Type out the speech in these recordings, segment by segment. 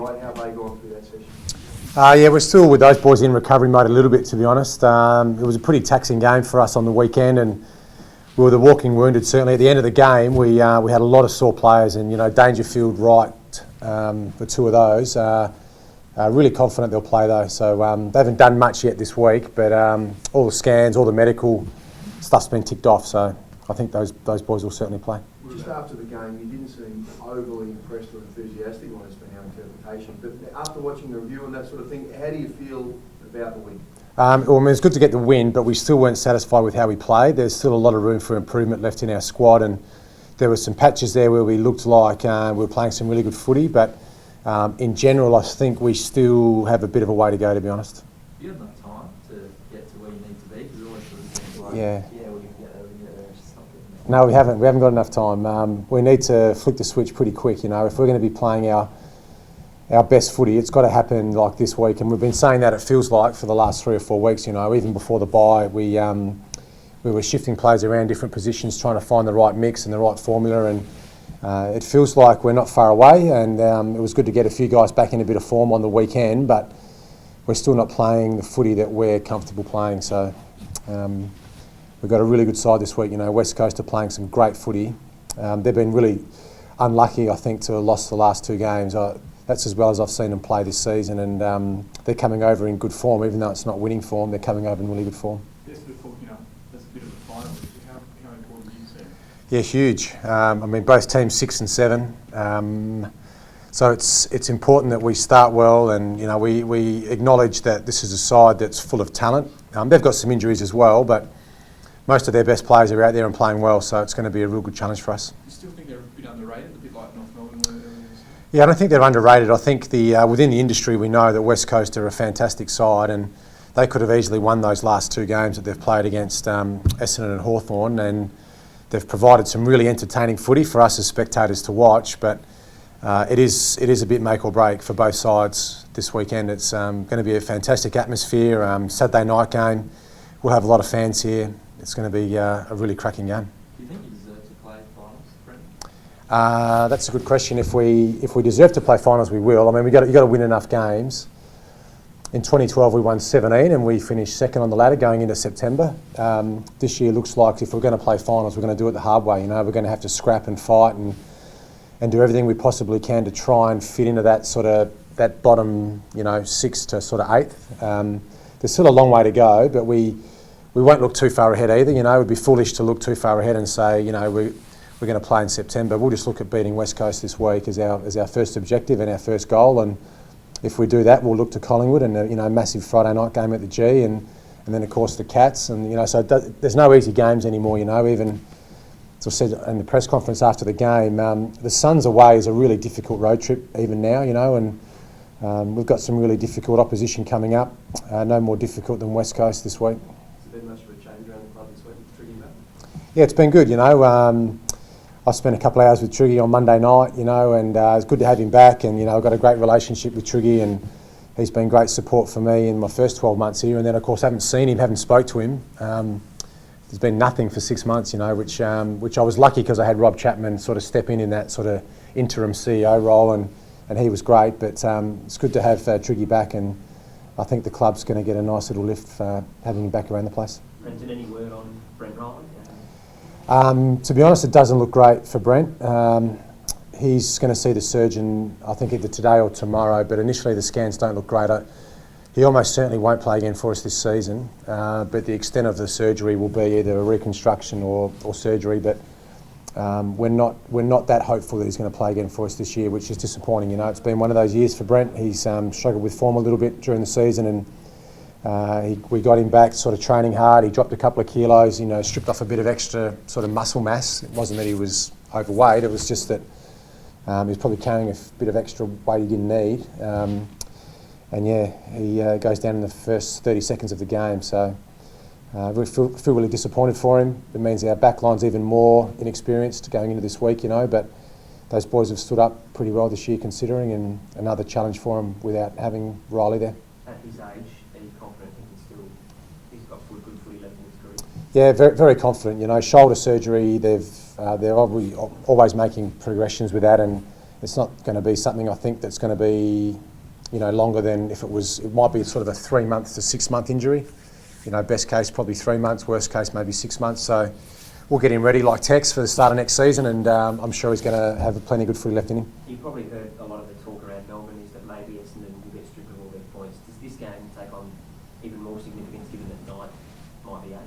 right? How have they gone through that session? Yeah, we're still with those boys in recovery mode a little bit, to be honest. It was a pretty taxing game for us on the weekend, and we were the walking wounded. Certainly at the end of the game, we had a lot of sore players, and Dangerfield, Wright, the two of those. Really confident they'll play though. So they haven't done much yet this week, but all the scans, all the medical stuff's been ticked off. So I think those boys will certainly play. Just after the game, you didn't seem overly impressed or enthusiastic on it's been our interpretation. But after watching the review and that sort of thing, how do you feel about the win? Well, it's good to get the win, but we still weren't satisfied with how we played. There's still a lot of room for improvement left in our squad, and there were some patches there where we looked like we were playing some really good footy, but in general, I think we still have a bit of a way to go, to be honest. You have enough time to get to where you need to be? Because it always sort of seems like, we can get there, it's just not getting there. No, we haven't. We haven't got enough time. We need to flick the switch pretty quick. If we're going to be playing our best footy, it's got to happen like this week. And we've been saying that, it feels like, for the last 3 or 4 weeks. Even before the bye, we were shifting players around different positions, trying to find the right mix and the right formula. And it feels like we're not far away. And it was good to get a few guys back in a bit of form on the weekend, but we're still not playing the footy that we're comfortable playing. So we've got a really good side this week. West Coast are playing some great footy. They've been really unlucky, I think, to have lost the last 2 games. That's as well as I've seen them play this season, and they're coming over in good form. Even though it's not winning form, they're coming over in really good form. Yes, before, that's a bit of a final. How important do you see? Yeah, huge. Both teams 6 and 7. So it's important that we start well, and we acknowledge that this is a side that's full of talent. They've got some injuries as well, but most of their best players are out there and playing well. So it's going to be a real good challenge for us. You still think they're a bit underrated, a bit like North Melbourne were earlier? Yeah, I don't think they're underrated. I think within the industry we know that West Coast are a fantastic side, and they could have easily won those last 2 games that they've played against Essendon and Hawthorn, and they've provided some really entertaining footy for us as spectators to watch. But it is a bit make or break for both sides this weekend. It's going to be a fantastic atmosphere. Saturday night game, we'll have a lot of fans here. It's going to be a really cracking game. Do you think you deserve to play finals, Brenton? That's a good question. If we deserve to play finals, we will. You got to win enough games. In 2012, we won 17 and we finished second on the ladder going into September. This year looks like if we're going to play finals, we're going to do it the hard way. We're going to have to scrap and fight and do everything we possibly can to try and fit into that bottom, 6th to sort of 8th. There's still a long way to go, but we won't look too far ahead either. It would be foolish to look too far ahead and say, we're going to play in September. We'll just look at beating West Coast this week as our first objective and our first goal. And if we do that, we'll look to Collingwood and a massive Friday night game at the G, and then of course the Cats. And so there's no easy games anymore. Even as I said in the press conference after the game, the Suns away is a really difficult road trip even now. And we've got some really difficult opposition coming up. No more difficult than West Coast this week. Has there been much of a change around the club this week with Triggy back? Yeah, it's been good. I spent a couple of hours with Triggy on Monday night, and it's good to have him back. And I've got a great relationship with Triggy, and he's been great support for me in my first 12 months here. And then, of course, haven't seen him, haven't spoke to him. There's been nothing for 6 months, which I was lucky because I had Rob Chapman sort of step in that sort of interim CEO role, and he was great. But it's good to have Triggy back, and I think the club's going to get a nice little lift for having him back around the place. Brenton, any word on Brent Ryan? To be honest, it doesn't look great for Brent. He's going to see the surgeon, I think, either today or tomorrow, but initially the scans don't look great. He almost certainly won't play again for us this season, but the extent of the surgery will be either a reconstruction or surgery. But we're not that hopeful that he's going to play again for us this year, which is disappointing. It's been one of those years for Brent. He's struggled with form a little bit during the season, and we got him back sort of training hard. He dropped a couple of kilos, stripped off a bit of extra sort of muscle mass. It wasn't that he was overweight, it was just that he was probably carrying a bit of extra weight he didn't need. He goes down in the first 30 seconds of the game. So we feel really disappointed for him. It means our backline's even more inexperienced going into this week, but those boys have stood up pretty well this year considering, and another challenge for him without having Riley there. At his age, are you confident he's got good footy left in his career? Yeah, very, very confident. Shoulder surgery, they're always making progressions with that, and It's not going to be something I think that's going to be, longer than if it was. It might be sort of a 3 month to 6 month injury. Best case probably 3 months, worst case maybe 6 months. So we'll get him ready like Tex for the start of next season, and I'm sure he's going to have plenty of good footy left in him. You probably heard a lot of the talk around Melbourne is that maybe Essendon will get stripped of all their points. Does this game take on even more significance given that Knight might be 8?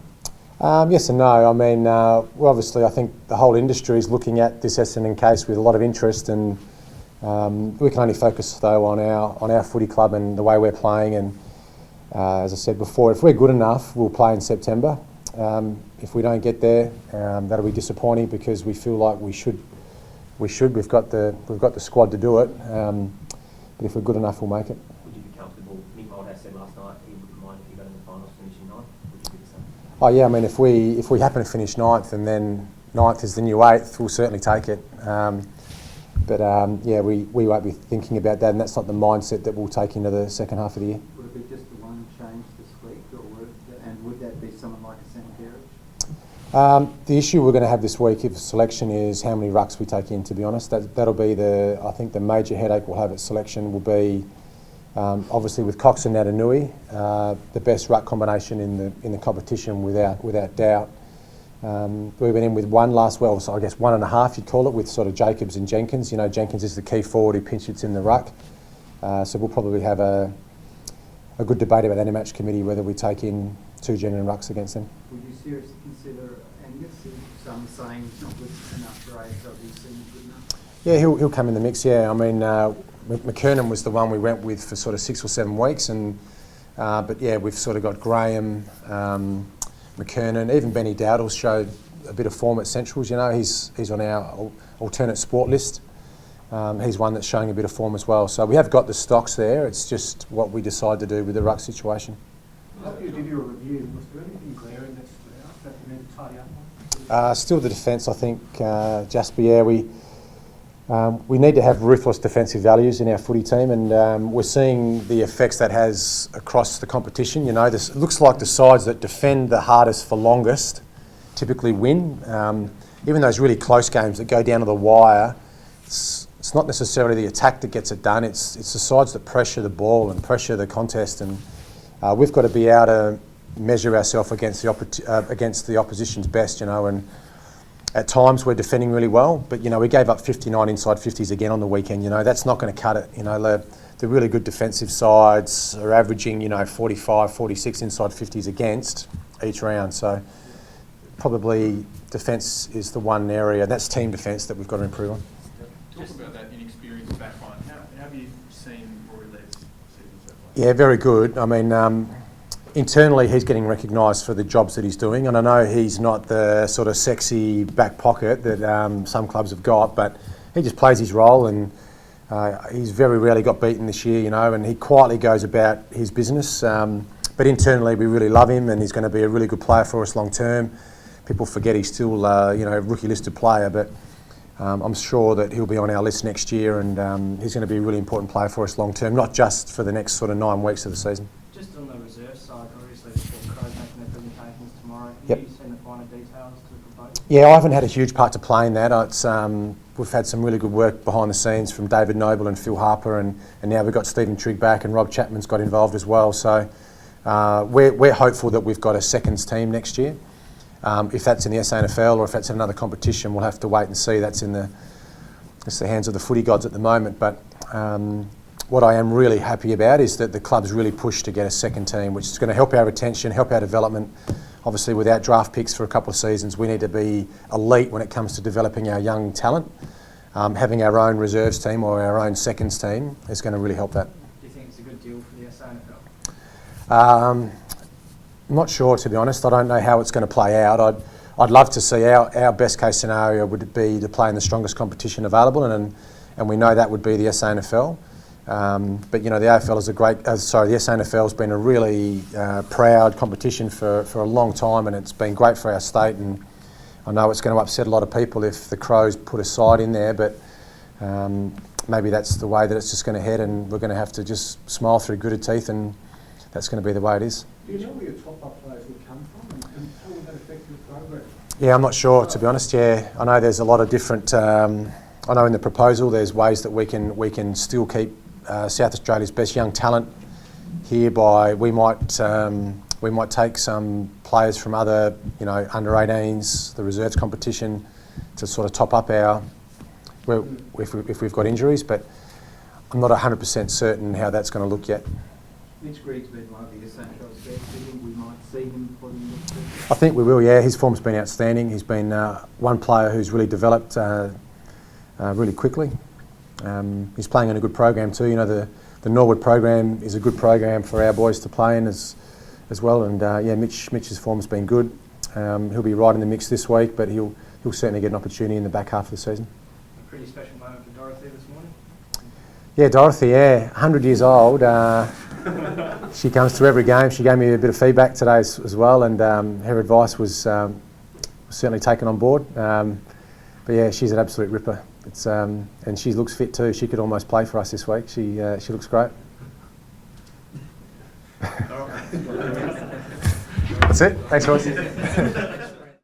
Yes and no. I mean, well, obviously I think the whole industry is looking at this Essendon case with a lot of interest, and we can only focus though on our footy club and the way we're playing. And as I said before, if we're good enough, we'll play in September. If we don't get there, that'll be disappointing because we feel like we should. We've got the squad to do it. But if we're good enough, we'll make it. Would you be comfortable? Nick Mulder said last night he wouldn't mind if you got in the finals finishing 9th. Would you be the same? Oh yeah, I mean if we happen to finish 9th and then 9th is the new 8th, we'll certainly take it. Yeah, we won't be thinking about that, and that's not the mindset that we'll take into the second half of the year. Would it be just the one change this week, would that be someone like a Sam Kerridge? The issue we're going to have this week of selection is how many rucks we take in. To be honest, that'll be I think the major headache we'll have at selection will be obviously with Cox and Natanui, the best ruck combination in the competition without doubt. We went in with one last, so I guess 1.5 you'd call it, with sort of Jacobs and Jenkins. Jenkins is the key forward who pinch hits in the ruck. So we'll probably have a good debate about that in match committee whether we take in 2 genuine rucks against them. Would you seriously consider Angus? Some saying he's not good enough for AFL. Do you see him good enough? Yeah, he'll come in the mix. Yeah, I mean McKernan was the one we went with for sort of 6 or 7 weeks, and but yeah, we've sort of got Graham, McKernan, even Benny Dowdall showed a bit of form at Centrals. He's on our alternate sport list. He's one that's showing a bit of form as well. So we have got the stocks there. It's just what we decide to do with the ruck situation. After you did your review, was there anything glaring that stood out that you need to tidy up? Still the defence, I think, Jasper. Yeah, we need to have ruthless defensive values in our footy team, and we're seeing the effects that has across the competition. This looks like the sides that defend the hardest for longest typically win. Even those really close games that go down to the wire, it's not necessarily the attack that gets it done. It's the sides that pressure the ball and pressure the contest, and we've got to be able to measure ourselves against the opposition's best. And at times we're defending really well, but we gave up 59 inside 50s again on the weekend. That's not going to cut it. The really good defensive sides are averaging 45, 46 inside 50s against each round. So probably defence is the one area, that's team defence, that we've got to improve on. Talk about that inexperienced backline. How have you seen Rory Lee's season so far? Yeah, very good. I mean, internally he's getting recognised for the jobs that he's doing, and I know he's not the sort of sexy back pocket that some clubs have got, but he just plays his role, and he's very rarely got beaten this year, and he quietly goes about his business. But internally we really love him, and he's going to be a really good player for us long term. People forget he's still a rookie listed player, but I'm sure that he'll be on our list next year, and he's going to be a really important player for us long term, not just for the next sort of 9 weeks of the season. Just on the reserve side, obviously the Crows making their presentations tomorrow. Yep. Have you seen the finer details to propose? Yeah, I haven't had a huge part to play in that. We've had some really good work behind the scenes from David Noble and Phil Harper, and now we've got Stephen Trigg back, and Rob Chapman's got involved as well. So we're hopeful that we've got a seconds team next year. If that's in the SANFL or if that's in another competition, we'll have to wait and see. That's in the hands of the footy gods at the moment. But what I am really happy about is that the club's really pushed to get a second team, which is going to help our retention, help our development. Obviously, without draft picks for a couple of seasons, we need to be elite when it comes to developing our young talent. Having our own reserves team or our own seconds team is going to really help that. Do you think it's a good deal for the SANFL? I'm not sure, to be honest. I don't know how it's going to play out. I'd love to see our best case scenario would be to play in the strongest competition available, and we know that would be the SANFL. But the AFL is the SANFL has been a really proud competition for a long time, and it's been great for our state. And I know it's going to upset a lot of people if the Crows put a side in there, but maybe that's the way that it's just going to head, and we're going to have to just smile through gritted teeth, and that's going to be the way it is. Do you know where your top-up players would come from, and how would that affect your program? Yeah, I'm not sure, to be honest. Yeah, I know there's a lot of different I know in the proposal there's ways that we can still keep South Australia's best young talent here by we might take some players from other, you know, under-18s, the reserves competition, to sort of top up our, well, if we've got injuries, but I'm not 100% certain how that's going to look yet. Mitch Greig's been one of the essentials there. Do you think we might see him for the next season? I think we will, yeah. His form's been outstanding. He's been one player who's really developed really quickly. He's playing in a good program too. You know, the Norwood program is a good program for our boys to play in as well. And yeah, Mitch's form's been good. He'll be right in the mix this week, but he'll certainly get an opportunity in the back half of the season. A pretty special moment for Dorothy this morning. Yeah, Dorothy, yeah, 100 years old. She comes to every game. She gave me a bit of feedback today as well, and her advice was certainly taken on board. But yeah, she's an absolute ripper. It's and she looks fit too. She could almost play for us this week. She looks great. That's it. Thanks, guys.